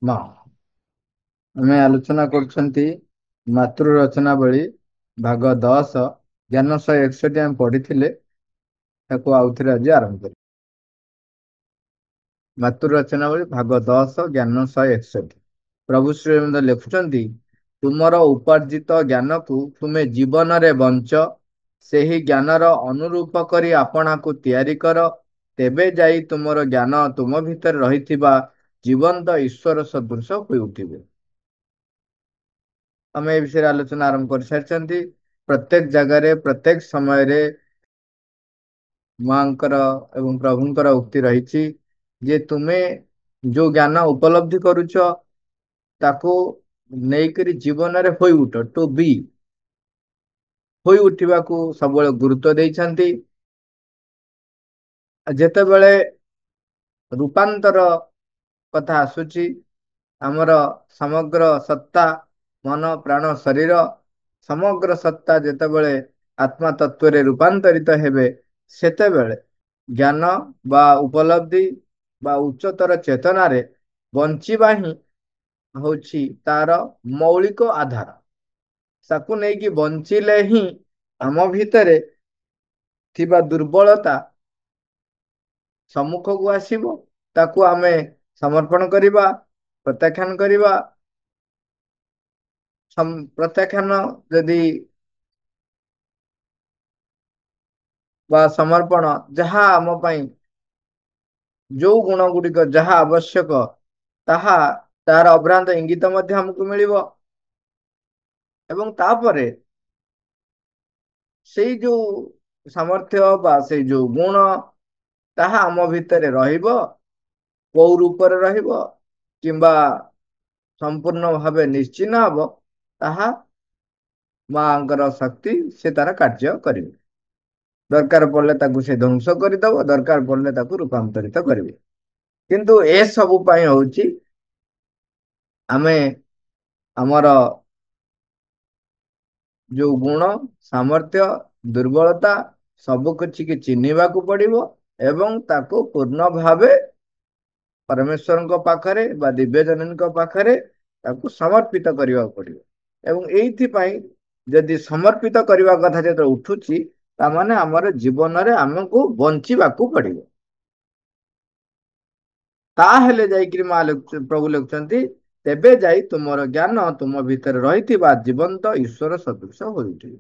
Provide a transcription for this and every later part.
ମା ଆମେ ଆଲୋଚନା କରୁଛନ୍ତି ମାତୃ ରଚନାବଳୀ ଭାଗ 10 ଜ୍ଞାନ 161 ଆମେ ପଢିଥିଲେ ତାକୁ ଆଉଥରେ ଆଜି ଆରମ୍ଭ କରି ମାତୃ ରଚନାବଳୀ ଭାଗ 10 ଜ୍ଞାନ 161। ପ୍ରଭୁ ଶ୍ରୀ ଅରବିନ୍ଦ ଲେଖୁଛନ୍ତି, ତୁମର ଉପାର୍ଜିତ ଜ୍ଞାନକୁ ତୁମେ ଜୀବନରେ ବଞ୍ଚ, ସେହି ଜ୍ଞାନର ଅନୁରୂପ କରି ଆପଣାକୁ ତିଆରି କର, ତେବେ ଯାଇ ତୁମର ଜ୍ଞାନ ତୁମ ଭିତରେ ରହିଥିବା ଜୀବନ୍ତ ଈଶ୍ୱର ସଦୃଶ ହୋଇ ଉଠିବେ। ଆମେ ଏ ବିଷୟରେ ଆଲୋଚନା ଆରମ୍ଭ କରିସାରିଛନ୍ତି। ପ୍ରତ୍ୟେକ ଜାଗାରେ ପ୍ରତ୍ୟେକ ସମୟରେ ମାଙ୍କର ଏବଂ ପ୍ରଭୁଙ୍କର ଉକ୍ତି ରହିଛି ଯେ ତୁମେ ଯୋଉ ଜ୍ଞାନ ଉପଲବ୍ଧି କରୁଛ ତାକୁ ନେଇକରି ଜୀବନରେ ହୋଇ ଉଠ, ଟୁ ବି ହୋଇ ଉଠିବାକୁ ସବୁବେଳେ ଗୁରୁତ୍ୱ ଦେଇଛନ୍ତି। ଯେତେବେଳେ ରୂପାନ୍ତର କଥା ଆସୁଛି, ଆମର ସମଗ୍ର ସତ୍ତା, ମନ, ପ୍ରାଣ, ଶରୀର ସମଗ୍ର ସତ୍ତା ଯେତେବେଳେ ଆତ୍ମା ତତ୍ଵରେ ରୂପାନ୍ତରିତ ହେବେ, ସେତେବେଳେ ଜ୍ଞାନ ବା ଉପଲବ୍ଧି ବା ଉଚ୍ଚତର ଚେତନାରେ ବଞ୍ଚିବା ହିଁ ହଉଛି ତାର ମୌଳିକ ଆଧାର। ତାକୁ ନେଇକି ବଞ୍ଚିଲେ ହିଁ ଆମ ଭିତରେ ଥିବା ଦୁର୍ବଳତା ସମ୍ମୁଖକୁ ଆସିବ, ତାକୁ ଆମେ ସମର୍ପଣ କରିବା, ପ୍ରତ୍ୟାଖ୍ୟାନ କରିବା। ପ୍ରତ୍ୟାଖ୍ୟାନ ଯଦି ବା ସମର୍ପଣ ଯାହା ଆମ ପାଇଁ ଯୋଉ ଗୁଣ ଗୁଡିକ ଯାହା ଆବଶ୍ୟକ ତାହା ତାର ଅଭ୍ରାନ୍ତ ଇଙ୍ଗିତ ମଧ୍ୟ ଆମକୁ ମିଳିବ। ଏବଂ ତାପରେ ସେଇ ଯୋଉ ସାମର୍ଥ୍ୟ ବା ସେଇ ଯୋଉ ଗୁଣ ତାହା ଆମ ଭିତରେ ରହିବ, କୋଉ ରୂପରେ ରହିବ କିମ୍ବା ସମ୍ପୂର୍ଣ୍ଣ ଭାବେ ନିଶ୍ଚିହ୍ନ ହବ, ତାହା ମାଙ୍କର ଶକ୍ତି ସେ ତାର କାର୍ଯ୍ୟ କରିବେ। ଦରକାର ପଡ଼ିଲେ ତାକୁ ସେ ଧ୍ୱଂସ କରିଦବ, ଦରକାର ପଡ଼ିଲେ ତାକୁ ରୂପାନ୍ତରିତ କରିବେ। କିନ୍ତୁ ଏସବୁ ପାଇଁ ହଉଛି ଆମେ ଆମର ଯୋଉ ଗୁଣ, ସାମର୍ଥ୍ୟ, ଦୁର୍ବଳତା ସବୁ କିଛି କି ଚିହ୍ନିବାକୁ ପଡିବ ଏବଂ ତାକୁ ପୂର୍ଣ୍ଣ ଭାବେ ପରମେଶ୍ୱରଙ୍କ ପାଖରେ ବା ଦିବ୍ୟଜନନୀଙ୍କ ପାଖରେ ତାକୁ ସମର୍ପିତ କରିବାକୁ ପଡିବ। ଏବଂ ଏଇଥିପାଇଁ ଯଦି ସମର୍ପିତ କରିବା କଥା ଯେତେବେଳେ ଉଠୁଛି, ତାମାନେ ଆମର ଜୀବନରେ ଆମକୁ ବଞ୍ଚିବାକୁ ପଡିବ। ତାହେଲେ ଯାଇକିରି ପ୍ରଭୁ ଲେଖୁଛନ୍ତି, ତେବେ ଯାଇ ତୁମର ଜ୍ଞାନ ତୁମ ଭିତରେ ରହିଥିବା ଜୀବନ୍ତ ଈଶ୍ୱର ସଦୃଶ ହୋଇଉଠିବେ।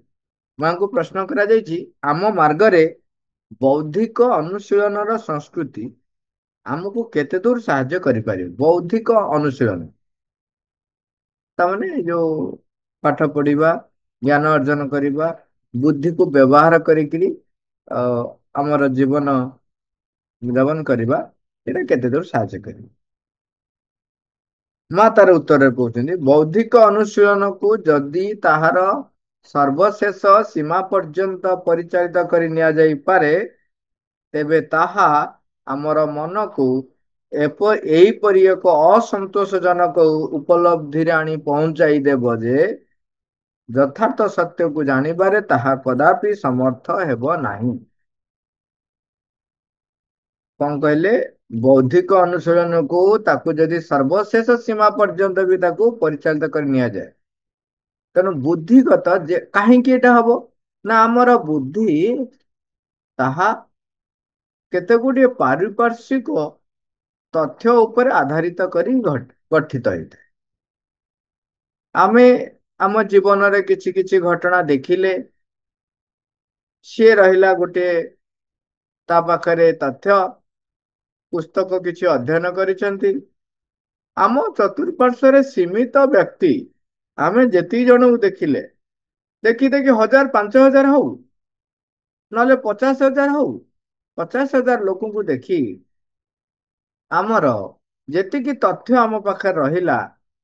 ମାଙ୍କୁ ପ୍ରଶ୍ନ କରାଯାଇଛି, ଆମ ମାର୍ଗରେ ବୌଦ୍ଧିକ ଅନୁଶୀଳନର ସଂସ୍କୃତି ଆମକୁ କେତେ ଦୂର ସାହାଯ୍ୟ କରିପାରିବ? ବୌଦ୍ଧିକ ଅନୁଶୀଳନ ତାମାନେ ଯୋଉ ପାଠ ପଢିବା, ଜ୍ଞାନ ଅର୍ଜନ କରିବା, ବୁଦ୍ଧିକୁ ବ୍ୟବହାର କରିକିରି ଆମର ଜୀବନ ଯାପନ କରିବା, ଏଇଟା କେତେ ଦୂର ସାହାଯ୍ୟ କରିବ? ମା ତାର ଉତ୍ତରରେ କହୁଛନ୍ତି, ବୌଦ୍ଧିକ ଅନୁଶୀଳନକୁ ଯଦି ତାହାର ସର୍ବଶେଷ ସୀମା ପର୍ଯ୍ୟନ୍ତ ପରିଚାଳିତ କରି ନିଆଯାଇପାରେ, ତେବେ ତାହା ଆମର ମନକୁ ଏହିପରି ଏକ ଅସନ୍ତୋଷଜନକ ଉପଲବ୍ଧିରେ ଆଣି ପହଞ୍ଚାଇ ଦେବ ଯେ ଯଥାର୍ଥ ସତ୍ୟକୁ ଜାଣିବାରେ ତାହା କଦାପି ସମର୍ଥ ହେବ ନାହିଁ। କଣ କହିଲେ? ବୌଦ୍ଧିକ ଅନୁଶୀଳନକୁ ତାକୁ ଯଦି ସର୍ବଶେଷ ସୀମା ପର୍ଯ୍ୟନ୍ତ ବି ତାକୁ ପରିଚାଳିତ କରି ନିଆଯାଏ, ତେଣୁ ବୁଦ୍ଧିଗତ ଯେ କାହିଁକି ଏଇଟା ହବ ନା ଆମର ବୁଦ୍ଧି ତାହା କେତେ ଗୁଡିଏ ପାରିପାର୍ଶ୍ୱିକ ତଥ୍ୟ ଉପରେ ଆଧାରିତ କରି ଗଠିତ ହେଇଥାଏ। ଆମେ ଆମ ଜୀବନରେ କିଛି କିଛି ଘଟଣା ଦେଖିଲେ, ସିଏ ରହିଲା ଗୋଟେ ତା ପାଖରେ ତଥ୍ୟ, ପୁସ୍ତକ କିଛି ଅଧ୍ୟୟନ କରିଛନ୍ତି। ଆମ ଚତୁଃପାର୍ଶ୍ୱରେ ସୀମିତ ବ୍ୟକ୍ତି ଆମେ ଯେତିକି ଜଣଙ୍କୁ ଦେଖିଲେ, ଦେଖି ଦେଖି 1000 5000 ହଉ ନହେଲେ 50,000 ହଉ, 50,000 ଲୋକଙ୍କୁ ଦେଖି ଆମର ଯେତିକି ତଥ୍ୟ ଆମ ପାଖରେ ରହିଲା,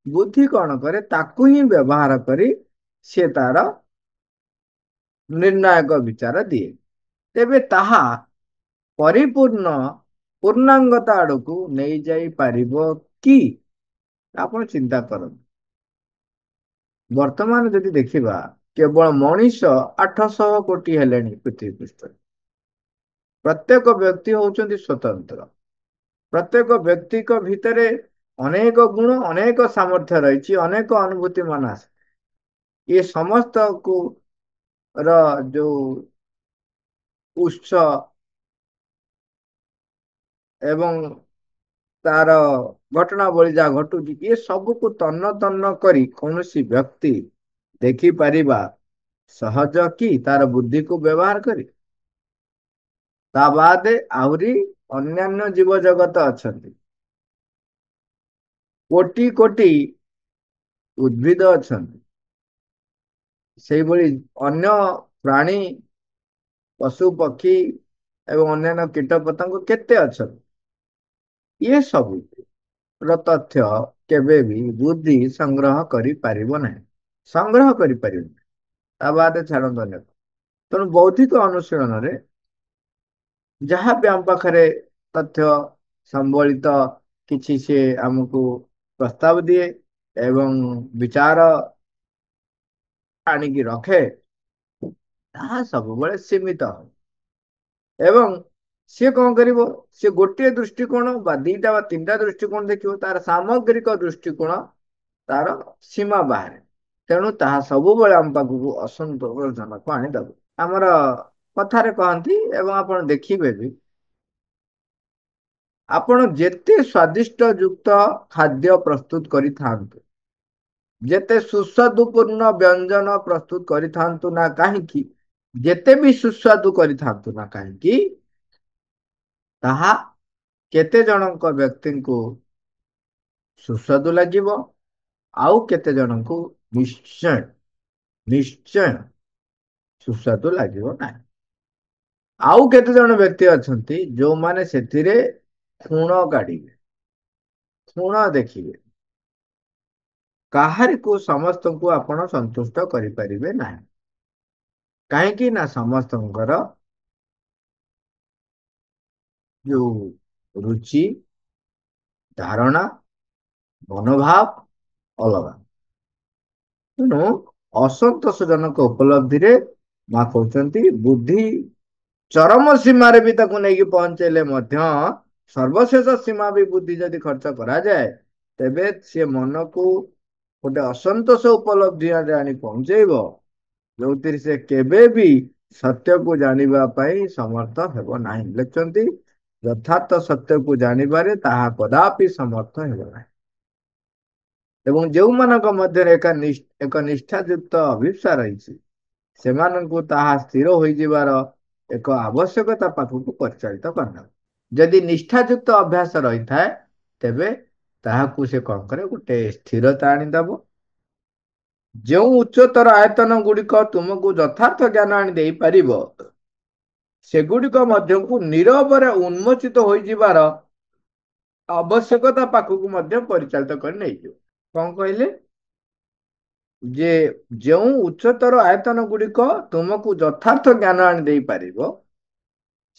ବୁଦ୍ଧି କଣ କରେ? ତାକୁ ହିଁ ବ୍ୟବହାର କରି ସେ ତାର ନିର୍ଣ୍ଣାୟକ ବିଚାର ଦିଏ। ତେବେ ତାହା ପରିପୂର୍ଣ୍ଣ ପୂର୍ଣ୍ଣାଙ୍ଗତା ଆଡକୁ ନେଇଯାଇପାରିବ କି? ଆପଣ ଚିନ୍ତା କରନ୍ତୁ। ବର୍ତ୍ତମାନ ଯଦି ଦେଖିବା, କେବଳ ମଣିଷ 800 କୋଟି ହେଲେଣି ପୃଥିବୀ ପୃଷ୍ଠରେ। ପ୍ରତ୍ୟେକ ବ୍ୟକ୍ତି ହଉଛନ୍ତି ସ୍ୱତନ୍ତ୍ର। ପ୍ରତ୍ୟେକ ବ୍ୟକ୍ତିଙ୍କ ଭିତରେ ଅନେକ ଗୁଣ ଅନେକ ସାମର୍ଥ୍ୟ ରହିଛି, ଅନେକ ଅନୁଭୂତି ମାନ ଆସେ। ଏ ସମସ୍ତକୁ ର ଯୋଉ ଉତ୍ସ ଏବଂ ତାର ଘଟଣାବଳୀ ଯାହା ଘଟୁଛି, ଏ ସବୁକୁ ତନ୍ନ ତନ୍ନ କରି କୌଣସି ବ୍ୟକ୍ତି ଦେଖିପାରିବା ସହଜ କି ତାର ବୁଦ୍ଧିକୁ ବ୍ୟବହାର କରି? ତା ବାଦେ ଆହୁରି ଅନ୍ୟାନ୍ୟ ଜୀବ ଜଗତ ଅଛନ୍ତି, କୋଟି କୋଟି ଉଦ୍ଭିଦ ଅଛନ୍ତି, ସେଇଭଳି ଅନ୍ୟ ପ୍ରାଣୀ, ପଶୁ ପକ୍ଷୀ ଏବଂ ଅନ୍ୟାନ୍ୟ କୀଟ ପତଙ୍ଗ କେତେ ଅଛନ୍ତି। ଇଏ ସବୁ ର ତଥ୍ୟ କେବେ ବି ବୁଦ୍ଧି ସଂଗ୍ରହ କରିପାରିବ ନାହିଁ, ସଂଗ୍ରହ କରିପାରିବ ନାହିଁ। ତା ବାଦେ ଛାଡ଼ନ୍ତୁ ଅନ୍ୟ। ତେଣୁ ବୌଦ୍ଧିକ ଅନୁଶୀଳନରେ ଯାହା ବି ଆମ ପାଖରେ ତଥ୍ୟ ସମ୍ବଳିତ କିଛି ସେ ଆମକୁ ପ୍ରସ୍ତାବ ଦିଏ ଏବଂ ବିଚାର ଆଣିକି ରଖେ, ତାହା ସବୁବେଳେ ସୀମିତ ଏବଂ ସିଏ କଣ କରିବ, ସିଏ ଗୋଟିଏ ଦୃଷ୍ଟିକୋଣ ବା ଦିଟା ବା ତିନିଟା ଦୃଷ୍ଟିକୋଣ ଦେଖିବ, ତାର ସାମଗ୍ରିକ ଦୃଷ୍ଟିକୋଣ ତାର ସୀମା ବାହାରେ। ତେଣୁ ତାହା ସବୁବେଳେ ଆମ ପାଖକୁ ଅସନ୍ତୋଷଜନକ ଆଣିଦବ। ଆମର କଥାରେ କହନ୍ତି ଏବଂ ଆପଣ ଦେଖିବେ ବି, ଆପଣ ଯେତେ ସ୍ଵାଦିଷ୍ଟ ଯୁକ୍ତ ଖାଦ୍ୟ ପ୍ରସ୍ତୁତ କରିଥାନ୍ତୁ, ଯେତେ ସୁସ୍ୱାଦୁପୂର୍ଣ୍ଣ ବ୍ୟଞ୍ଜନ ପ୍ରସ୍ତୁତ କରିଥାନ୍ତୁ ନା କାହିଁକି, ଯେତେ ବି ସୁସ୍ୱାଦୁ କରିଥାନ୍ତୁ ନା କାହିଁକି, ତାହା କେତେ ଜଣଙ୍କ ବ୍ୟକ୍ତିଙ୍କୁ ସୁସ୍ୱାଦୁ ଲାଗିବ, ଆଉ କେତେ ଜଣଙ୍କୁ ନିଶ୍ଚୟ ନିଶ୍ଚୟ ସୁସ୍ୱାଦୁ ଲାଗିବ ନାହିଁ। ଆଉ କେତେ ଜଣ ବ୍ୟକ୍ତି ଅଛନ୍ତି ଯୋଉମାନେ ସେଥିରେ ଖୁଣ କାଢିବେ, ଖୁଣ ଦେଖିବେ। କାହାରିକୁ ସମସ୍ତଙ୍କୁ ଆପଣ ସନ୍ତୁଷ୍ଟ କରିପାରିବେ ନାହିଁ। କାହିଁକି ନା ସମସ୍ତଙ୍କର ଯୋଉ ରୁଚି, ଧାରଣା, ମନୋଭାବ ଅଲଗା। ତେଣୁ ଅସନ୍ତୋଷଜନକ ଉପଲବ୍ଧିରେ ମା କହୁଛନ୍ତି ବୁଦ୍ଧି ଚରମ ସୀମାରେ ବି ତାକୁ ନେଇକି ପହଞ୍ଚେଇଲେ ମଧ୍ୟ, ସର୍ବଶେଷ ସୀମା ବି ବୁଦ୍ଧି ଯଦି ଖର୍ଚ୍ଚ କରାଯାଏ, ତେବେ ସିଏ ମନକୁ ଗୋଟେ ଅସନ୍ତୋଷ ଉପଲବ୍ଧି ଆଣି ପହଞ୍ଚେଇବ, ଯୋଉଥିରେ ସେ କେବେ ବି ସତ୍ୟକୁ ଜାଣିବା ପାଇଁ ସମର୍ଥ ହେବ ନାହିଁ। ଲେଖନ୍ତି ଯଥାର୍ଥ ସତ୍ୟକୁ ଜାଣିବାରେ ତାହା କଦାପି ସମର୍ଥ ହେବ ନାହିଁ। ଏବଂ ଯେଉଁମାନଙ୍କ ମଧ୍ୟରେ ଏକ ନିଷ୍ଠାଯୁକ୍ତ ଅଭିପ୍ସା ରହିଛି, ସେମାନଙ୍କୁ ତାହା ସ୍ଥିର ହୋଇଯିବାର ଏକ ଆବଶ୍ୟକତା ପାଖକୁ ପରିଚାଳିତ କରିନେବ। ଯଦି ନିଷ୍ଠାଯୁକ୍ତ ଅଭ୍ୟାସ ରହିଥାଏ, ତେବେ ତାହାକୁ ସେ କଣ କରେ, ଗୋଟେ ସ୍ଥିରତା ଆଣିଦବ। ଯେଉଁ ଉଚ୍ଚତର ଆୟତନ ଗୁଡିକ ତୁମକୁ ଯଥାର୍ଥ ଜ୍ଞାନ ଆଣି ଦେଇପାରିବ, ସେଗୁଡିକ ମଧ୍ୟକୁ ନୀରବରେ ଉନ୍ମୋଚିତ ହୋଇଯିବାର ଆବଶ୍ୟକତା ପାଖକୁ ମଧ୍ୟ ପରିଚାଳିତ କରି ନେଇଯିବ। କଣ କହିଲେ? ଯେ ଯେଉଁ ଉଚ୍ଚତର ଆୟତନ ଗୁଡିକ ତୁମକୁ ଯଥାର୍ଥ ଜ୍ଞାନ ଆଣି ଦେଇପାରିବ,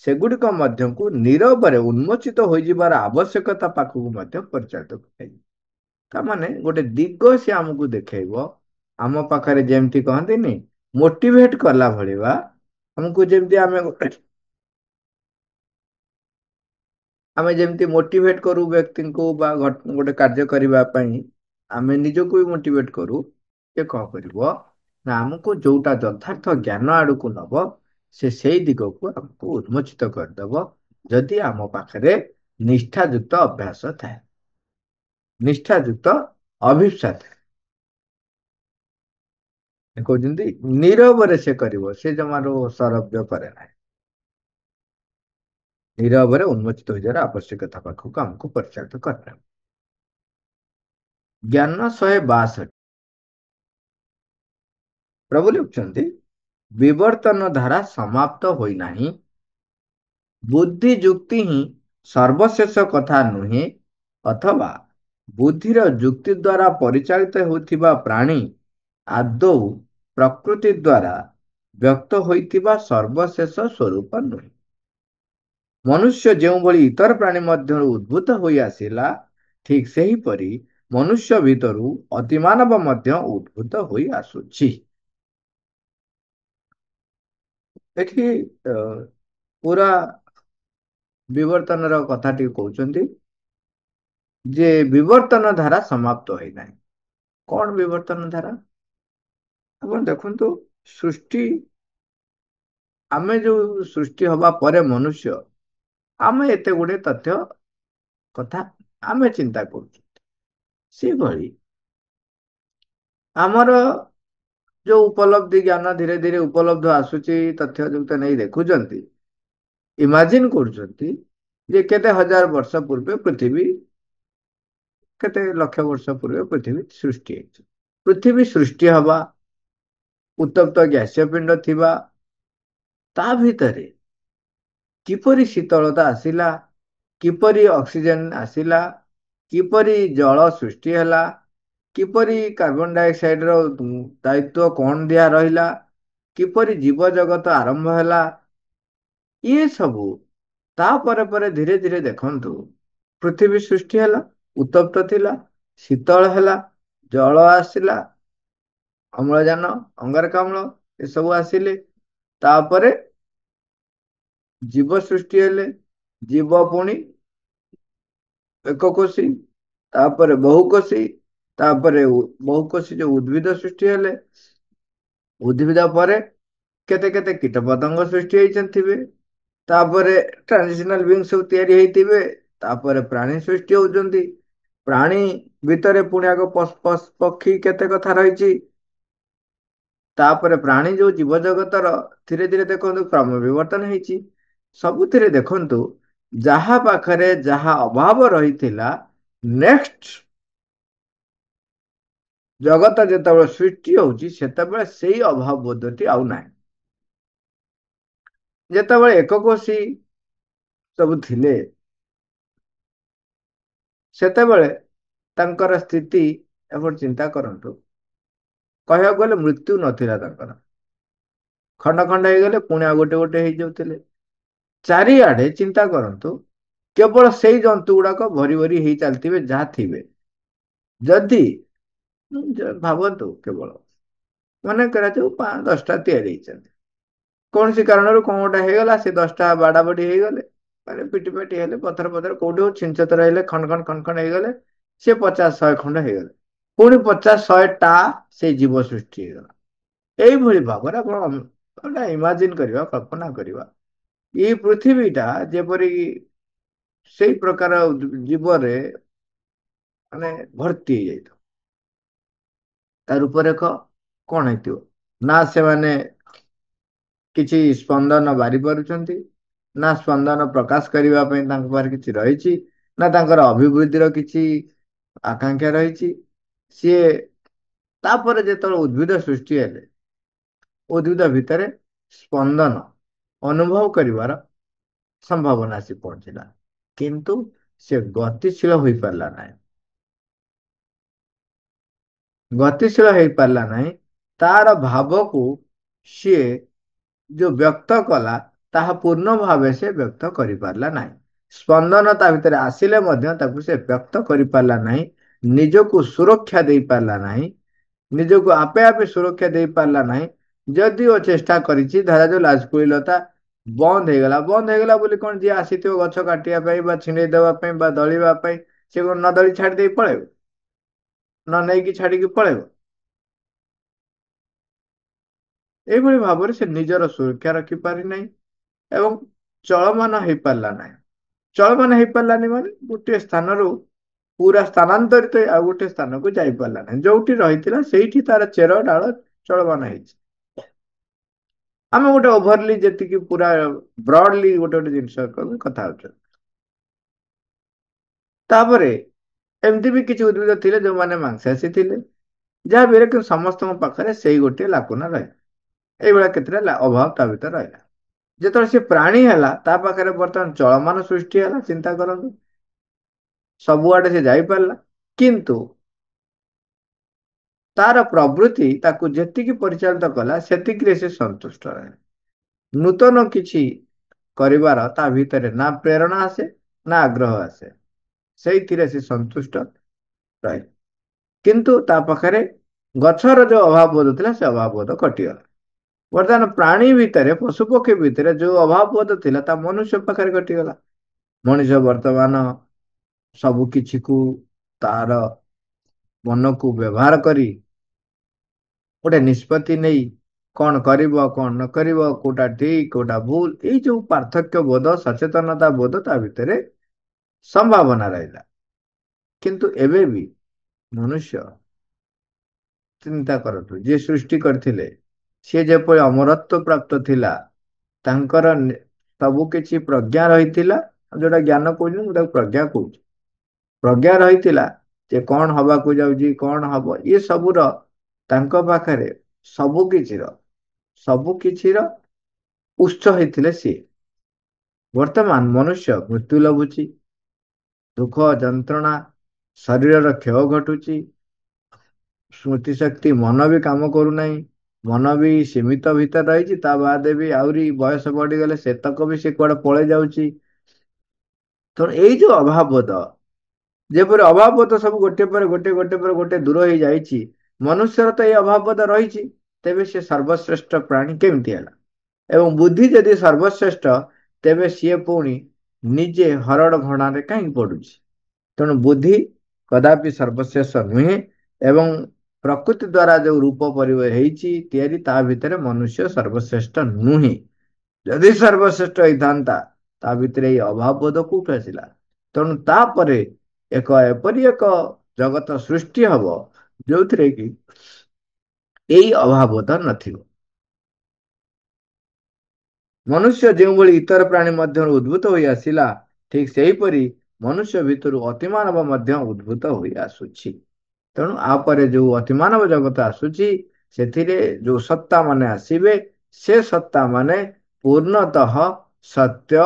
ସେଗୁଡିକ ମଧ୍ୟକୁ ନୀରବରେ ଉନ୍ମୋଚିତ ହୋଇଯିବାର ଆବଶ୍ୟକତା ପାଖକୁ ମଧ୍ୟ ପରିଚାଳିତ କରାଯିବ। ତାମାନେ ଗୋଟେ ଦିଗ ସେ ଆମକୁ ଦେଖେଇବ। ଆମ ପାଖରେ ଯେମିତି କହନ୍ତିନି, ମୋଟିଭେଟ କଲା ଭଳିଆ ଆମକୁ, ଯେମିତି ଆମେ ଯେମିତି ମୋଟିଭେଟ କରୁ ବ୍ୟକ୍ତିଙ୍କୁ ବା ଗୋଟେ କାର୍ଯ୍ୟ କରିବା ପାଇଁ, ଆମେ ନିଜକୁ ବି ମୋଟିଭେଟ କରୁ। ସେ କଣ କରିବ ନା, ଆମକୁ ଯୋଉଟା ଯଥାର୍ଥ ଜ୍ଞାନ ଆଡକୁ ନବ, ସେ ସେଇ ଦିଗକୁ ଆମକୁ ଉନ୍ମୋଚିତ କରିଦବ, ଯଦି ଆମ ପାଖରେ ନିଷ୍ଠାଯୁକ୍ତ ଅଭ୍ୟାସ ଥାଏ, ନିଷ୍ଠାଯୁକ୍ତ ଅଭିପ୍ସା ଥାଏ। କହୁଛନ୍ତି ନୀରବରେ ସେ କରିବ, ସେ ଜମାରୁ ସରବ୍ୟ କରେ ନାହିଁ। ନୀରବରେ ଉନ୍ମୋଚିତ ହୋଇଯିବାର ଆବଶ୍ୟକତା ପାଖକୁ ଆମକୁ ପରିଚାଳିତ କରିନେବ। ଜ୍ଞାନ 162। ପ୍ରଭୁ ଲେଖୁଛନ୍ତି ବିବର୍ତ୍ତନ ଧାରା ସମାପ୍ତ ହୋଇନାହିଁ, ବୁଦ୍ଧି ଯୁକ୍ତି ହିଁ ସର୍ବଶେଷ କଥା ନୁହେଁ, ଅଥବା ବୁଦ୍ଧିର ଯୁକ୍ତି ଦ୍ୱାରା ପରିଚାଳିତ ହେଉଥିବା ପ୍ରାଣୀ ଆଦୌ ପ୍ରକୃତି ଦ୍ୱାରା ବ୍ୟକ୍ତ ହୋଇଥିବା ସର୍ବଶେଷ ସ୍ୱରୂପ ନୁହେଁ। ମନୁଷ୍ୟ ଯେଉଁଭଳି ଇତର ପ୍ରାଣୀ ମଧ୍ୟରୁ ଉଦ୍ଭୂତ ହୋଇ ଆସିଲା, ଠିକ୍ ସେହିପରି ମନୁଷ୍ୟ ଭିତରୁ ଅତିମାନବ ମଧ୍ୟ ଉଦ୍ଭୂତ ହୋଇ ଆସୁଛି। ଏଠି ପୁରା ବିବର୍ତ୍ତନର କଥା ଟିକେ କହୁଛନ୍ତି। ଯେ ବିବର୍ତ୍ତନ ଧାରା ସମାପ୍ତ ହୋଇନାହିଁ। କଣ ବିବର୍ତ୍ତନ ଧାରା? ଆପଣ ଦେଖନ୍ତୁ, ସୃଷ୍ଟି, ଆମେ ଯୋଉ ସୃଷ୍ଟି ହବା ପରେ ମନୁଷ୍ୟ, ଆମେ ଏତେ ଗୁଡେ ତଥ୍ୟ କଥା ଆମେ ଚିନ୍ତା କରୁଛୁ। ସେଭଳି ଆମର ଯୋଉ ଉପଲବ୍ଧି ଜ୍ଞାନ ଧୀରେ ଧୀରେ ଉପଲବ୍ଧ ଆସୁଛି, ତଥ୍ୟ ଯୁକ୍ତ ନେଇ ଦେଖୁଛନ୍ତି, ଇମାଜିନ କରୁଛନ୍ତି ଯେ କେତେ ହଜାର ବର୍ଷ ପୂର୍ବେ ପୃଥିବୀ, କେତେ ଲକ୍ଷ ବର୍ଷ ପୂର୍ବେ ପୃଥିବୀ ସୃଷ୍ଟି ହେଇଛି। ପୃଥିବୀ ସୃଷ୍ଟି ହବା, ଉତ୍ତପ୍ତ ଗ୍ୟାସୀୟ ପିଣ୍ଡ ଥିବା, ତା ଭିତରେ କିପରି ଶୀତଳତା ଆସିଲା, କିପରି ଅକ୍ସିଜେନ ଆସିଲା, କିପରି ଜଳ ସୃଷ୍ଟି ହେଲା, କିପରି କାର୍ବନ ଡାଇଅକ୍ସାଇଡ ର ଦାୟିତ୍ୱ କଣ ଦିଆ ରହିଲା, କିପରି ଜୀବ ଜଗତ ଆରମ୍ଭ ହେଲା, ଇଏ ସବୁ ତାପରେ ପରେ ଧୀରେ ଧୀରେ ଦେଖନ୍ତୁ, ପୃଥିବୀ ସୃଷ୍ଟି ହେଲା, ଉତ୍ତପ୍ତ ଥିଲା, ଶୀତଳ ହେଲା, ଜଳ ଆସିଲା, ଅମ୍ଳଜାନ, ଅଙ୍ଗାରକାମ୍ଳ ଏସବୁ ଆସିଲେ, ତାପରେ ଜୀବ ସୃଷ୍ଟି ହେଲେ, ଜୀବ ପୁଣି ଏକକୋଷୀ, ତାପରେ ବହୁକୋଷୀ, ତାପରେ ବହୁକୋଷୀ ଯୋଉ ଉଦ୍ଭିଦ ସୃଷ୍ଟି ହେଲେ, ଉଦ୍ଭିଦ ପରେ କେତେ କେତେ କୀଟ ପତଙ୍ଗ ସୃଷ୍ଟି ହେଇଥିବେ, ତାପରେ ଟ୍ରାନଜିସନାଲ ବିଙ୍ଗ ସବୁ ତିଆରି ହେଇଥିବେ, ତାପରେ ପ୍ରାଣୀ ସୃଷ୍ଟି ହଉଛନ୍ତି, ପ୍ରାଣୀ ଭିତରେ ପୁଣି ଆଗ ପକ୍ଷୀ କେତେ କଥା ରହିଛି, ତାପରେ ପ୍ରାଣୀ ଯୋଉ ଜୀବ ଜଗତର ଧୀରେ ଧୀରେ ଦେଖନ୍ତୁ କ୍ରମ ବିବର୍ତ୍ତନ ହେଇଛି। ସବୁଥିରେ ଦେଖନ୍ତୁ, ଯାହା ପାଖରେ ଯାହା ଅଭାବ ରହିଥିଲା, ନେକ୍ସଟ ଜଗତ ଯେତେବେଳେ ସୃଷ୍ଟି ହଉଛି ସେତେବେଳେ ସେଇ ଅଭାବ ବୋଧଟି ଆଉ ନାହିଁ। ଯେତେବେଳେ ଏକକୋଷୀ ସବୁ ଥିଲେ, ସେତେବେଳେ ତାଙ୍କର ସ୍ଥିତି, ଆପଣ ଚିନ୍ତା କରନ୍ତୁ, କହିବାକୁ ଗଲେ ମୃତ୍ୟୁ ନଥିଲା ତାଙ୍କର, ଖଣ୍ଡ ଖଣ୍ଡ ହେଇଗଲେ ପୁଣି ଆଉ ଗୋଟେ ଗୋଟେ ହେଇଯାଉଥିଲେ। ଚାରିଆଡେ ଚିନ୍ତା କରନ୍ତୁ, କେବଳ ସେଇ ଜନ୍ତୁ ଗୁଡାକ ଭରି ଭରି ହେଇ ଚାଲିଥିବେ ଯାହା ଥିବେ। ଯଦି ଭାବନ୍ତୁ, କେବଳ ମନେ କରାଯାଉ 5-10ଟା ତିଆରି ହେଇଛନ୍ତି, କୌଣସି କାରଣରୁ କଣ ଗୋଟେ ହେଇଗଲା, ସେ 10ଟା ବାଡା ବାଡି ହେଇଗଲେ, ମାନେ ପିଟି ପାଟି ହେଲେ, ପଥର ପଥର କୋଉଠି ଛିଞ୍ଚତର ହେଲେ, ଖଣ୍ଡ ଖଣ୍ଡ ହେଇଗଲେ, ସେ 50-100 ଖଣ୍ଡ ହେଇଗଲେ, ପୁଣି 50-100ଟା ସେଇ ଜୀବ ସୃଷ୍ଟି ହେଇଗଲା। ଏଇଭଳି ଭାବରେ ଆପଣ ଇମାଜିନ କରିବା, କଳ୍ପନା କରିବା, ଏଇ ପୃଥିବୀଟା ଯେପରି ସେଇ ପ୍ରକାର ଜୀବରେ ମାନେ ଭର୍ତ୍ତି ହେଇଯାଇଥିବ। ତା ରୂପରେଖ କଣ ହେଇଥିବ? ନା ସେମାନେ କିଛି ସ୍ପନ୍ଦନ ବାରି ପାରୁଛନ୍ତି, ନା ସ୍ପନ୍ଦନ ପ୍ରକାଶ କରିବା ପାଇଁ ତାଙ୍କ ପାଖରେ କିଛି ରହିଛି, ନା ତାଙ୍କର ଅଭିବୃଦ୍ଧିର କିଛି ଆକାଂକ୍ଷା ରହିଛି। ସିଏ ତାପରେ ଯେତେବେଳେ ଉଦ୍ଭିଦ ସୃଷ୍ଟି ହେଲେ, ଉଦ୍ଭିଦ ଭିତରେ ସ୍ପନ୍ଦନ ଅନୁଭବ କରିବାର ସମ୍ଭାବନା ଆସି ପହଞ୍ଚିଲା, କିନ୍ତୁ ସେ ଗତିଶୀଳ ହୋଇପାରିଲା ନାହିଁ। ଗତିଶୀଳ ହେଇପାରିଲା ନାହିଁ, ତାର ଭାବକୁ ସିଏ ଯୋଉ ବ୍ୟକ୍ତ କଲା, ତାହା ପୂର୍ଣ୍ଣ ଭାବେ ସେ ବ୍ୟକ୍ତ କରିପାରିଲା ନାହିଁ। ସ୍ପନ୍ଦନ ତା ଭିତରେ ଆସିଲେ ମଧ୍ୟ ତାକୁ ସେ ବ୍ୟକ୍ତ କରିପାରିଲା ନାହିଁ, ନିଜକୁ ସୁରକ୍ଷା ଦେଇପାରିଲା ନାହିଁ, ନିଜକୁ ଆପେ ଆପେ ସୁରକ୍ଷା ଦେଇପାରିଲା ନାହିଁ। ଯଦିଓ ଚେଷ୍ଟା କରିଛି, ଧରାଯାଉ ଲାଜକୁଳୀଲତା ବନ୍ଦ ହେଇଗଲା ବୋଲି କଣ ଯିଏ ଆସିଥିବ ଗଛ କାଟିବା ପାଇଁ ବା ଛିଣ୍ଡେଇ ଦେବା ପାଇଁ ବା ଦଳିବା ପାଇଁ, ସେ କଣ ନ ଦଳି ଛାଡି ଦେଇ ପଳେଇବ, ନ ନେଇକି ଛାଡିକି ପଳେଇବ? ଏଇଭଳି ଭାବରେ ସେ ନିଜର ସୁରକ୍ଷା ରଖିପାରି ନାହିଁ ଏବଂ ଚଳମାନ ହେଇପାରିଲା ନାହିଁ। ଚଳମାନ ହେଇପାରିଲାନି ମାନେ ଗୋଟିଏ ସ୍ଥାନରୁ ପୁରା ସ୍ଥାନାନ୍ତରିତ ଆଉ ଗୋଟେ ସ୍ଥାନକୁ ଯାଇପାରିଲା ନାହିଁ, ଯୋଉଠି ରହିଥିଲା ସେଇଠି ତାର ଚେର ଡାଳ ଚଳମାନ ହେଇଛି। ଆମେ ଗୋଟେ ଓଭରଲି ଯେତିକି ପୁରା ବ୍ରଡଲି ଗୋଟେ ଗୋଟେ ଜିନିଷ କଥା ହଉଛନ୍ତି। ତାପରେ ଏମିତି ବି କିଛି ଉଦ୍ଭିଦ ଥିଲେ ଯୋଉମାନେ ମାଂସାଶୀ ଥିଲେ, ଯାହା ବି ହେଲେ କିନ୍ତୁ ସମସ୍ତଙ୍କ ପାଖରେ ସେଇ ଗୋଟିଏ ଲାକୁନା ରହିଲା, ଏଇଭଳିଆ କେତେଟା ଅଭାବ ତା ଭିତରେ ରହିଲା। ଯେତେବେଳେ ସେ ପ୍ରାଣୀ ହେଲା, ତା ପାଖରେ ବର୍ତ୍ତମାନ ଚଳମାନ ସୃଷ୍ଟି ହେଲା, ଚିନ୍ତା କରନ୍ତୁ, ସବୁଆଡେ ସେ ଯାଇପାରିଲା, କିନ୍ତୁ ତାର ପ୍ରବୃତ୍ତି ତାକୁ ଯେତିକି ପରିଚାଳିତ କଲା ସେତିକିରେ ସେ ସନ୍ତୁଷ୍ଟ ରହେ। ନୂତନ କିଛି କରିବାର ତା ଭିତରେ ନା ପ୍ରେରଣା ଆସେ, ନା ଆଗ୍ରହ ଆସେ, ସେଇଥିରେ ସେ ସନ୍ତୁଷ୍ଟ ରହେ। କିନ୍ତୁ ତା ପାଖରେ ଗଛର ଯୋଉ ଅଭାବ ବୋଧ ଥିଲା, ସେ ଅଭାବ ବୋଧ କଟିଗଲା। ବର୍ତ୍ତମାନ ପ୍ରାଣୀ ଭିତରେ, ପଶୁପକ୍ଷୀ ଭିତରେ ଯୋଉ ଅଭାବ ବୋଧ ଥିଲା, ତା ମନୁଷ୍ୟ ପାଖରେ କଟିଗଲା। ମଣିଷ ବର୍ତ୍ତମାନ ସବୁ କିଛିକୁ ତାର ମନକୁ ବ୍ୟବହାର କରି ଗୋଟେ ନିଷ୍ପତ୍ତି ନେଇ କଣ କରିବ କଣ ନ କରିବ କୋଉଟା ଠିକ କୋଉଟା ଭୁଲ ଏଇ ଯୋଉ ପାର୍ଥକ୍ୟ ବୋଧ ସଚେତନତା ବୋଧ ତା ଭିତରେ ସମ୍ଭାବନା ରହିଲା। କିନ୍ତୁ ଏବେ ବି ମନୁଷ୍ୟ ଚିନ୍ତା କରନ୍ତୁ ଯିଏ ସୃଷ୍ଟି କରିଥିଲେ ସିଏ ଯେପରି ଅମରତ୍ୱ ପ୍ରାପ୍ତ ଥିଲା ତାଙ୍କର ସବୁ କିଛି ପ୍ରଜ୍ଞା ରହିଥିଲା। ଯୋଉଟା ଜ୍ଞାନ କହୁଛନ୍ତି ମୁଁ ତାକୁ ପ୍ରଜ୍ଞା କହୁଛି। ପ୍ରଜ୍ଞା ରହିଥିଲା ଯେ କଣ ହବାକୁ ଯାଉଛି କଣ ହବ ଇଏ ସବୁର ତାଙ୍କ ପାଖରେ ସବୁ କିଛିର ଉତ୍ସ ହେଇଥିଲେ ସିଏ। ବର୍ତ୍ତମାନ ମନୁଷ୍ୟ ମୃତ୍ୟୁ ଲଭୁଛି, ଦୁଃଖ ଯନ୍ତ୍ରଣା ଶରୀରର କ୍ଷୟ ଘଟୁଛି, ସ୍ମୃତି ଶକ୍ତି ମନ ବି କାମ କରୁନାହିଁ, ମନ ବି ସୀମିତ ଭିତରେ ରହିଛି, ତା ବାଦେ ବି ଆହୁରି ବୟସ ବଢିଗଲେ ସେତକ ବି ସେ କୁଆଡେ ପଳେଇ ଯାଉଛି। ତେଣୁ ଏଇ ଯୋଉ ଅଭାବବୋଧ, ଯେପରି ଅଭାବବୋଧ ସବୁ ଗୋଟେ ପରେ ଗୋଟେ ଗୋଟେ ପରେ ଗୋଟେ ଦୂର ହେଇଯାଇଛି, ମନୁଷ୍ୟର ତ ଏଇ ଅଭାବବୋଧ ରହିଛି। ତେବେ ସେ ସର୍ବଶ୍ରେଷ୍ଠ ପ୍ରାଣୀ କେମିତି ହେଲା? ଏବଂ ବୁଦ୍ଧି ଯଦି ସର୍ବଶ୍ରେଷ୍ଠ ତେବେ ସିଏ ପୁଣି ନିଜେ ହରଡ଼ ଘଣାରେ କାହିଁକି ପଡୁଛି? ତେଣୁ ବୁଦ୍ଧି କଦାପି ସର୍ବଶେଷ ନୁହେଁ ଏବଂ ପ୍ରକୃତି ଦ୍ୱାରା ଯୋଉ ରୂପ ହେଇଛି ତିଆରି ତା ଭିତରେ ମନୁଷ୍ୟ ସର୍ବଶ୍ରେଷ୍ଠ ନୁହେଁ। ଯଦି ସର୍ବଶ୍ରେଷ୍ଠ ହେଇଥାନ୍ତା ତା ଭିତରେ ଏଇ ଅଭାବ ବୋଧ କୋଉଠୁ ଆସିଲା? ତେଣୁ ତାପରେ ଏପରି ଏକ ଜଗତ ସୃଷ୍ଟି ହବ ଯୋଉଥିରେ କି ଏଇ ଅଭାବବୋଧ ନଥିବ। ମନୁଷ୍ୟ ଯେଉଁଭଳି ଇତର ପ୍ରାଣୀ ମଧ୍ୟରୁ ଉଦ୍ଭୂତ ହୋଇ ଆସିଲା, ଠିକ ସେହିପରି ମନୁଷ୍ୟ ଭିତରୁ ଅତିମାନବ ମଧ୍ୟ ଉଦ୍ଭୂତ ହୋଇ ଆସୁଛି। ତେଣୁ ଆପରେ ଯୋଉ ଅତିମାନବ ଜଗତ ଆସୁଛି ସେଥିରେ ଯୋଉ ସତ୍ତା ମାନେ ଆସିବେ ସେ ସତ୍ତା ମାନେ ପୂର୍ଣ୍ଣତଃ ସତ୍ୟ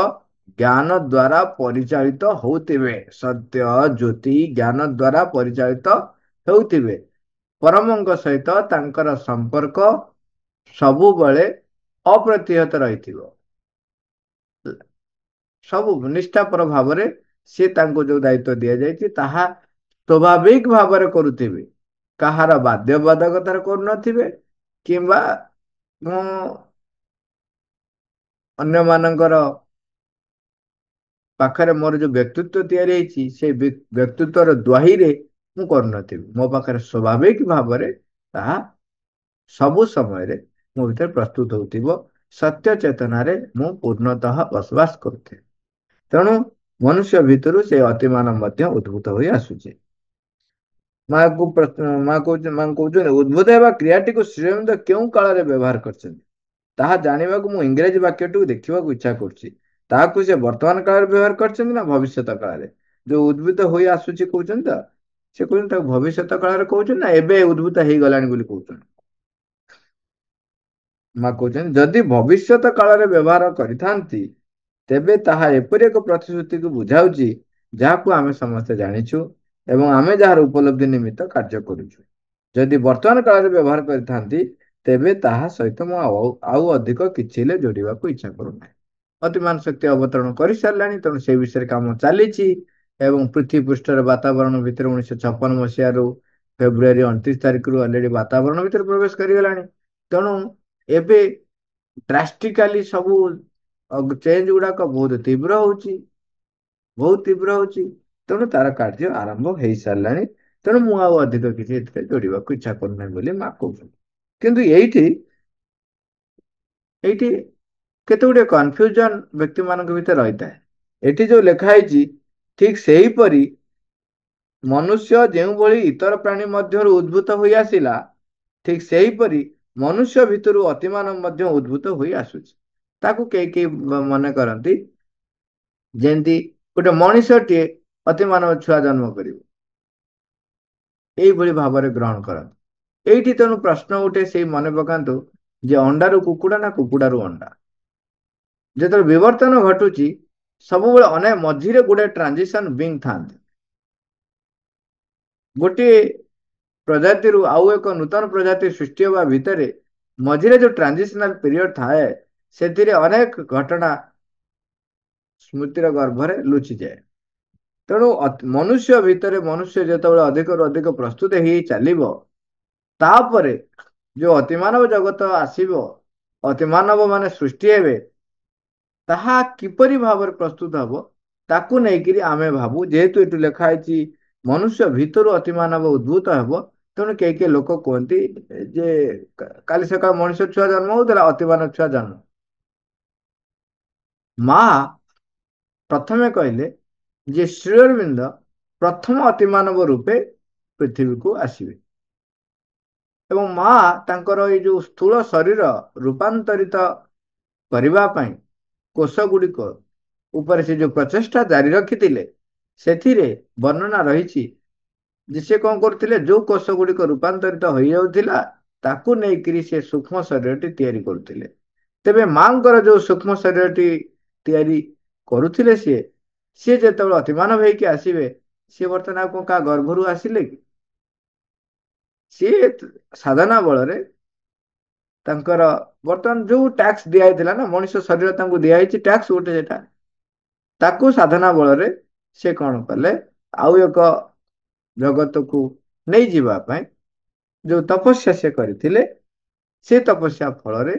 ଜ୍ଞାନ ଦ୍ୱାରା ପରିଚାଳିତ ହଉଥିବେ। ସତ୍ୟ ଜ୍ୟୋତି ଜ୍ଞାନ ଦ୍ୱାରା ପରିଚାଳିତ ହେଉଥିବେ। ପରମଙ୍କ ସହିତ ତାଙ୍କର ସମ୍ପର୍କ ସବୁବେଳେ ଅପ୍ରତିହତ ରହିଥିବ। ସବୁ ନିଷ୍ଠାପର ଭାବରେ ସିଏ ତାଙ୍କୁ ଯୋଉ ଦାୟିତ୍ୱ ଦିଆଯାଇଛି ତାହା ସ୍ୱାଭାବିକ ଭାବରେ କରୁଥିବେ। କାହାର ବାଧ୍ୟ ବାଧକତାରେ କରୁନଥିବେ କିମ୍ବା ମୁଁ ଅନ୍ୟମାନଙ୍କର ପାଖରେ ମୋର ଯୋଉ ବ୍ୟକ୍ତିତ୍ୱ ତିଆରି ହେଇଛି ସେଇ ବ୍ୟକ୍ତିତ୍ୱର ଦ୍ୱାହିରେ ମୁଁ କରୁନଥିବି। ମୋ ପାଖରେ ସ୍ୱାଭାବିକ ଭାବରେ ତାହା ସବୁ ସମୟରେ ମୋ ଭିତରେ ପ୍ରସ୍ତୁତ ହଉଥିବ। ସତ୍ୟ ଚେତନାରେ ମୁଁ ପୂର୍ଣ୍ଣତଃ ବସବାସ କରୁଥିବି। ତେଣୁ ମନୁଷ୍ୟ ଭିତରୁ ସେ ଅତିମାନ ମଧ୍ୟ ଉଦ୍ଭୂତ ହୋଇ ଆସୁଛି। କହୁଛନ୍ତି ଉଦ୍ଭୁତ ହେବା କ୍ରିୟାଟିକୁ ଶ୍ରୀଅରବିନ୍ଦ କେଉଁ କାଳରେ ବ୍ୟବହାର କରିଛନ୍ତି ତାହା ଜାଣିବାକୁ ମୁଁ ଇଂରାଜୀ ବାକ୍ୟଟିକୁ ଦେଖିବାକୁ ଇଚ୍ଛା କରୁଛି। ତାହାକୁ ସେ ବର୍ତ୍ତମାନ କାଳରେ ବ୍ୟବହାର କରିଛନ୍ତି ନା ଭବିଷ୍ୟତ କାଳରେ? ଯୋଉ ଉଦ୍ଭୁତ ହୋଇ ଆସୁଛି କହୁଛନ୍ତି ତ, ସେ କହୁଛନ୍ତି ତାକୁ ଭବିଷ୍ୟତ କାଳରେ କହୁଛନ୍ତି ନା ଏବେ ଉଦ୍ଭୁତ ହେଇଗଲାଣି ବୋଲି କହୁଛନ୍ତି? କହୁଛନ୍ତି ଯଦି ଭବିଷ୍ୟତ କାଳରେ ବ୍ୟବହାର କରିଥାନ୍ତି ତେବେ ତାହା ଏପରି ଏକ ପ୍ରତିଶ୍ରୁତିକୁ ବୁଝାଉଛି ଯାହାକୁ ଆମେ ସମସ୍ତେ ଜାଣିଛୁ ଏବଂ ଆମେ ଯାହାର ଉପଲବ୍ଧି ନିମିତ୍ତ କାର୍ଯ୍ୟ କରୁଛୁ। ଯଦି ବର୍ତ୍ତମାନ କାଳରେ ବ୍ୟବହାର କରିଥାନ୍ତି ତେବେ ତାହା ସହିତ ମୁଁ ଆଉ ଅଧିକ କିଛି ହେଲେ ଯୋଡ଼ିବାକୁ ଇଚ୍ଛା କରୁନାହିଁ। ଅତିମାନ ଶକ୍ତି ଅବତରଣ କରିସାରିଲାଣି, ତେଣୁ ସେ ବିଷୟରେ କାମ ଚାଲିଛି ଏବଂ ପୃଥିବୀ ପୃଷ୍ଠର ବାତାବରଣ ଭିତରେ 1956 ମସିହାରୁ ଫେବୃଆରୀ 29 ତାରିଖରୁ ଅଲରେଡି ବାତାବରଣ ଭିତରେ ପ୍ରବେଶ କରିଗଲାଣି। ତେଣୁ ଏବେ ଡ୍ରାଷ୍ଟିକାଲି ସବୁ ଚେଞ୍ଜ ଗୁଡାକ ବହୁତ ତୀବ୍ର ହଉଛି। ତେଣୁ ତାର କାର୍ଯ୍ୟ ଆରମ୍ଭ ହେଇସାରିଲାଣି। ତେଣୁ ମୁଁ ଆଉ ଅଧିକ କିଛି ଏଥିରେ ଯୋଡ଼ିବାକୁ ଇଚ୍ଛା କରୁନାହିଁ ବୋଲି ମା କହୁଛନ୍ତି। କିନ୍ତୁ ଏଇଠି ଏଇଠି କେତେ ଗୁଡିଏ କନଫ୍ୟୁଜନ ବ୍ୟକ୍ତି ମାନଙ୍କ ଭିତରେ ରହିଥାଏ। ଏଠି ଯୋଉ ଲେଖା ହେଇଛି ଠିକ ସେହିପରି ମନୁଷ୍ୟ ଯେଉଁଭଳି ଇତର ପ୍ରାଣୀ ମଧ୍ୟରୁ ଉଦ୍ଭୂତ ହୋଇ ଆସିଲା, ଠିକ ସେହିପରି ମନୁଷ୍ୟ ଭିତରୁ ଅତିମାନ ମଧ୍ୟ ଉଦ୍ଭୂତ ହୋଇ ଆସୁଛି। ତାକୁ କେହି କେହି ମନେ କରନ୍ତି ଯେମିତି ଗୋଟେ ମଣିଷଟିଏ ଅତିମାନବ ଛୁଆ ଜନ୍ମ କରିବ, ଏଇଭଳି ଭାବରେ ଗ୍ରହଣ କରନ୍ତି। ଏଇଠି ତେଣୁ ପ୍ରଶ୍ନ ଉଠେ, ସେଇ ମନେ ପକାନ୍ତୁ ଯେ ଅଣ୍ଡାରୁ କୁକୁଡ଼ା ନା କୁକୁଡ଼ାରୁ ଅଣ୍ଡା? ଯେତେବେଳେ ବିବର୍ତ୍ତନ ଘଟୁଛି ସବୁବେଳେ ଅନେକ ମଝିରେ ଗୋଟେ ଟ୍ରାନଜିସନ ବିଙ୍ଗ ଥାନ୍ତି। ଗୋଟିଏ ପ୍ରଜାତିରୁ ଆଉ ଏକ ନୂତନ ପ୍ରଜାତି ସୃଷ୍ଟି ହେବା ଭିତରେ ମଝିରେ ଯୋଉ ଟ୍ରାନଜିସନାଲ ପିରିୟଡ ଥାଏ ସେଥିରେ ଅନେକ ଘଟଣା ସ୍ମୃତିର ଗର୍ଭରେ ଲୁଚିଯାଏ। ତେଣୁ ମନୁଷ୍ୟ ଭିତରେ ମନୁଷ୍ୟ ଯେତେବେଳେ ଅଧିକରୁ ଅଧିକ ପ୍ରସ୍ତୁତ ହେଇ ଚାଲିବ, ତାପରେ ଯୋଉ ଅତିମାନବ ଜଗତ ଆସିବ, ଅତିମାନବ ମାନେ ସୃଷ୍ଟି ହେବେ, ତାହା କିପରି ଭାବରେ ପ୍ରସ୍ତୁତ ହବ ତାକୁ ନେଇକିରି ଆମେ ଭାବୁ ଯେହେତୁ ଏଠୁ ଲେଖା ହେଇଛି ମନୁଷ୍ୟ ଭିତରୁ ଅତି ମାନବ ଉଦ୍ଭୂତ ହେବ। ତେଣୁ କେହି କେହି ଲୋକ କୁହନ୍ତି ଯେ କାଲି ସକାଳ ମଣିଷ ଛୁଆ ଜନ୍ମ ହଉଥିଲା ଅତି ମାନବ ଛୁଆ ଜନ୍ମ। ମା ପ୍ରଥମେ କହିଲେ ଯେ ଶ୍ରୀ ଅରବିନ୍ଦ ପ୍ରଥମ ଅତିମାନବ ରୂପେ ପୃଥିବୀକୁ ଆସିବେ। ଏବଂ ମା ତାଙ୍କର ଏଇ ଯୋଉ ସ୍ଥୂଳ ଶରୀର ରୂପାନ୍ତରିତ କରିବା ପାଇଁ କୋଷ ଗୁଡିକ ଉପରେ ସେ ଯୋଉ ପ୍ରଚେଷ୍ଟା ଜାରି ରଖିଥିଲେ ସେଥିରେ ବର୍ଣ୍ଣନା ରହିଛି ଯେ ସେ କଣ କରୁଥିଲେ ଯୋଉ କୋଷ ଗୁଡିକ ରୂପାନ୍ତରିତ ହେଇଯାଉଥିଲା ତାକୁ ନେଇକରି ସେ ସୂକ୍ଷ୍ମ ଶରୀରଟି ତିଆରି କରୁଥିଲେ। ତେବେ ମାଙ୍କର ଯୋଉ ସୂକ୍ଷ୍ମ ଶରୀରଟି ତିଆରି କରୁଥିଲେ ସିଏ ଯେତେବେଳେ ଅତିମାନବ ହେଇକି ଆସିବେ ସିଏ ବର୍ତ୍ତମାନ ଆଉ କଣ କାହା ଗର୍ଭରୁ ଆସିଲେ କି? ସିଏ ସାଧନା ବଳରେ ତାଙ୍କର ବର୍ତ୍ତମାନ ଯୋଉ ଟ୍ୟାକ୍ସ ଦିଆଯାଇଥିଲା ନା ମଣିଷ ଶରୀର ତାଙ୍କୁ ଦିଆଯାଇଛି ଟ୍ୟାକ୍ସ ଗୋଟେ ସେଟା ତାକୁ ସାଧନା ବଳରେ ସେ କଣ କଲେ ଆଉ ଏକ ଜଗତକୁ ନେଇଯିବା ପାଇଁ ଯୋଉ ତପସ୍ୟା ସେ କରିଥିଲେ ସେ ତପସ୍ୟା ଫଳରେ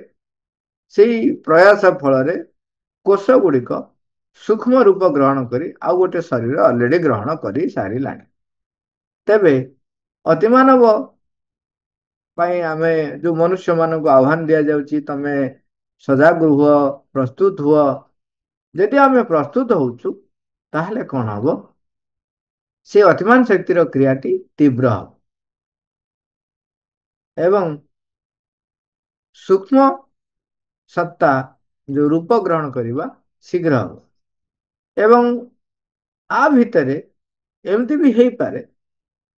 ସେଇ ପ୍ରୟାସ ଫଳରେ କୋଷ ଗୁଡିକ ସୂକ୍ଷ୍ମ ରୂପ ଗ୍ରହଣ କରି ଆଉ ଗୋଟେ ଶରୀର ଅଲରେଡି ଗ୍ରହଣ କରି ସାରିଲାଣି। ତେବେ ଅତିମାନବ ପାଇଁ ଆମେ ଯୋଉ ମନୁଷ୍ୟ ମାନଙ୍କୁ ଆହ୍ୱାନ ଦିଆଯାଉଛି ତମେ ସଜାଗ ହୁଅ ପ୍ରସ୍ତୁତ ହୁଅ। ଯଦି ଆମେ ପ୍ରସ୍ତୁତ ହଉଛୁ ତାହେଲେ କଣ ହବ ସେ ଅତିମାନ ଶକ୍ତିର କ୍ରିୟାଟି ତୀବ୍ର ହବ ଏବଂ ସୂକ୍ଷ୍ମ ସତ୍ତା ଯୋଉ ରୂପ ଗ୍ରହଣ କରିବା ଶୀଘ୍ର ହବ। ଏବଂ ଆ ଭିତରେ ଏମିତି ବି ହେଇପାରେ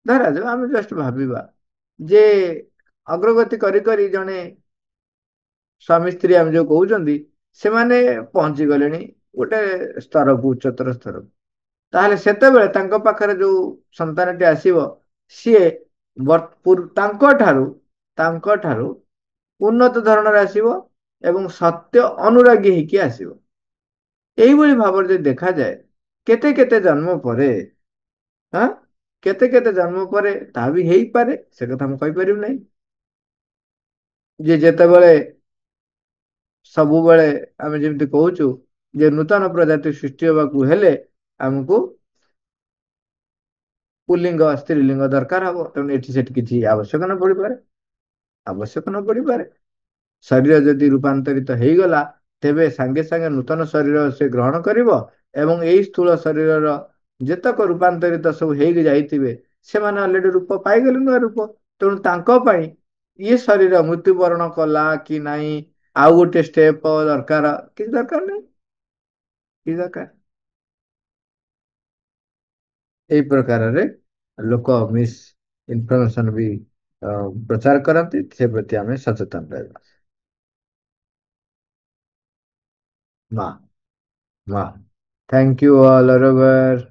ଧରାଯାଉ ଆମେ ଜଷ୍ଟ ଭାବିବା ଯେ ଅଗ୍ରଗତି କରି କରି ଜଣେ ସ୍ୱାମୀ ସ୍ତ୍ରୀ ଆମେ ଯୋଉ କହୁଛନ୍ତି ସେମାନେ ପହଞ୍ଚି ଗଲେଣି ଗୋଟେ ସ୍ତରକୁ ଉଚ୍ଚତର ସ୍ତରକୁ। ତାହେଲେ ସେତେବେଳେ ତାଙ୍କ ପାଖରେ ଯୋଉ ସନ୍ତାନଟି ଆସିବ ସିଏ ତାଙ୍କ ଠାରୁ ଉନ୍ନତ ଧରଣର ଆସିବ ଏବଂ ସତ୍ୟ ଅନୁରାଗୀ ହେଇକି ଆସିବ। ଏଇଭଳି ଭାବରେ ଯଦି ଦେଖାଯାଏ କେତେ କେତେ ଜନ୍ମ ପରେ ହଁ କେତେ କେତେ ଜନ୍ମ ପରେ ତାହା ବି ହେଇପାରେ ସେ କଥା ମୁଁ କହିପାରିବି ନାହିଁ। ଯେ ଯେତେବେଳେ ସବୁବେଳେ ଆମେ ଯେମିତି କହୁଛୁ ଯେ ନୂତନ ପ୍ରଜାତି ସୃଷ୍ଟି ହେବାକୁ ହେଲେ ଆମକୁ ପୁଲ୍ଲିଙ୍ଗ ସ୍ତ୍ରୀଲିଙ୍ଗ ଦରକାର ହବ ତେଣୁ ଏଠି ସେଠି କିଛି ଆବଶ୍ୟକ ନ ପଡିପାରେ। ଆବଶ୍ୟକ ନ ପଡିପାରେ ଶରୀର ଯଦି ରୂପାନ୍ତରିତ ହେଇଗଲା ତେବେ ସାଙ୍ଗେ ସାଙ୍ଗେ ନୂତନ ଶରୀର ସେ ଗ୍ରହଣ କରିବ ଏବଂ ଏଇ ସ୍ଥୂଳ ଶରୀରର ଯେତେକ ରୂପାନ୍ତରିତ ସବୁ ହେଇକି ଯାଇଥିବେ ସେମାନେ ଅଲରେଡି ରୂପ ପାଇଗଲେ ନୂଆ ରୂପ ତେଣୁ ତାଙ୍କ ପାଇଁ ଇଏ ଶରୀର ମୃତ୍ୟୁବରଣ କଲା କି ନାହିଁ ଆଉ ଗୋଟେ ଷ୍ଟେପ ଦରକାର କିଛି ଦରକାର ନାହିଁ କିଛି ଦରକାର ଏଇ ପ୍ରକାରରେ ଲୋକ ମିସ୍ ଇନଫର୍ମେସନ ବି ପ୍ରଚାର କରନ୍ତି ସେ ପ୍ରତି ଆମେ ସଚେତନ ରହିବା। ମା ମା ଥ୍ୟାଙ୍କ ୟୁ ଅଲ୍ ଓଭର।